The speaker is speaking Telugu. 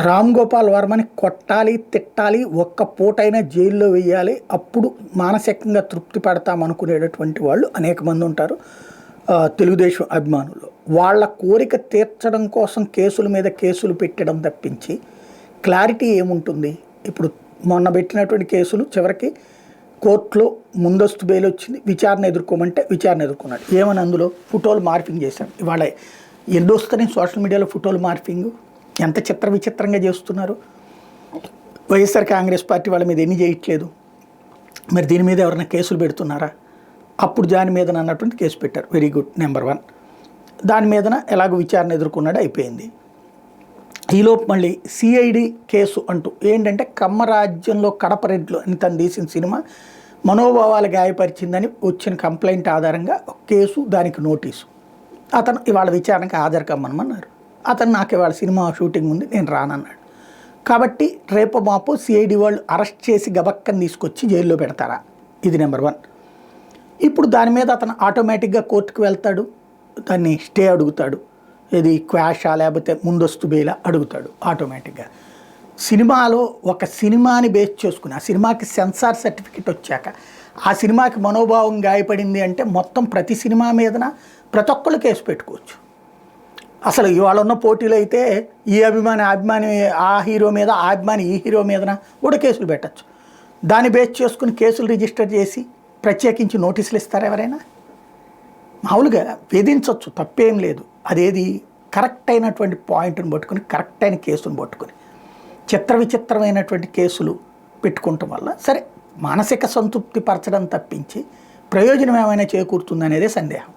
రామ్ గోపాల్ వర్మని కొట్టాలి, తిట్టాలి, ఒక్క పూటైనా జైల్లో వేయాలి, అప్పుడు మానసికంగా తృప్తి పడతామనుకునేటటువంటి వాళ్ళు అనేక మంది ఉంటారు తెలుగుదేశం అభిమానులు. వాళ్ళ కోరిక తీర్చడం కోసం కేసుల మీద కేసులు పెట్టడం తప్పించి క్లారిటీ ఏముంటుంది? ఇప్పుడు మొన్న పెట్టినటువంటి కేసులు చివరికి కోర్టులో ముందస్తు బెయిల్ వచ్చింది, విచారణ ఎదుర్కోమంటే విచారణ ఎదుర్కొన్నాడు. ఏమని అందులో ఫోటోలు మార్ఫింగ్ చేశాడు. ఇవాళ ఎన్నొస్తున్నాయి సోషల్ మీడియాలో ఫోటోలు మార్ఫింగ్, ఎంత చిత్ర విచిత్రంగా చేస్తున్నారు. వైఎస్ఆర్ కాంగ్రెస్ పార్టీ వాళ్ళ మీద ఎన్ని చేయట్లేదు, మరి దీని మీద ఎవరైనా కేసులు పెడుతున్నారా? అప్పుడు దాని మీద అన్నటువంటి కేసు పెట్టారు, వెరీ గుడ్, నెంబర్ 1. దాని మీదన ఎలాగో విచారణ ఎదుర్కొన్నాడు, అయిపోయింది. ఈలోపు మళ్ళీ సిఐడి కేసు అంటూ ఏంటంటే కమ్మరాజ్యంలో కడప రెడ్లు అని తను తీసిన సినిమా మనోభావాలు గాయపరిచిందని వచ్చిన కంప్లైంట్ ఆధారంగా ఒక కేసు, దానికి నోటీసు. అతను ఇవాళ విచారణకు హాజరు కమ్మనమన్నారు. అతను నాకు ఇవాళ సినిమా షూటింగ్ ఉంది, నేను రానన్నాడు. కాబట్టి రేపు మాపు సిఐడి వాళ్ళు అరెస్ట్ చేసి గబక్కని తీసుకొచ్చి జైల్లో పెడతారా? ఇది నెంబర్ 1. ఇప్పుడు దాని మీద అతను ఆటోమేటిక్గా కోర్టుకు వెళ్తాడు, దాన్ని స్టే అడుగుతాడు, ఇది క్వాషా లేకపోతే ముందస్తు బెయిలా అడుగుతాడు ఆటోమేటిక్గా. సినిమాలో ఒక సినిమాని బేస్ చేసుకుని ఆ సినిమాకి సెన్సార్ సర్టిఫికెట్ వచ్చాక ఆ సినిమాకి మనోభావం గాయపడింది అంటే మొత్తం ప్రతి సినిమా మీదన ప్రతి ఒక్కళ్ళు కేసు పెట్టుకోవచ్చు. అసలు ఇవాళ ఉన్న పోటీలు అయితే ఈ అభిమాని ఆ హీరో మీద, ఆ అభిమాని ఈ హీరో మీదన కూడా కేసులు పెట్టచ్చు. దాన్ని బేస్ చేసుకుని కేసులు రిజిస్టర్ చేసి ప్రత్యేకించి నోటీసులు ఇస్తారు ఎవరైనా? మామూలుగా వేధించవచ్చు, తప్పేం లేదు. అదేది కరెక్ట్ అయినటువంటి పాయింట్ని పట్టుకుని, కరెక్ట్ అయిన కేసును పట్టుకుని చిత్ర విచిత్రమైనటువంటి కేసులు పెట్టుకోవటం వల్ల సరే మానసిక సంతృప్తి పరచడం తప్పించి ప్రయోజనం ఏమైనా చేకూరుతుందనేదే సందేహం.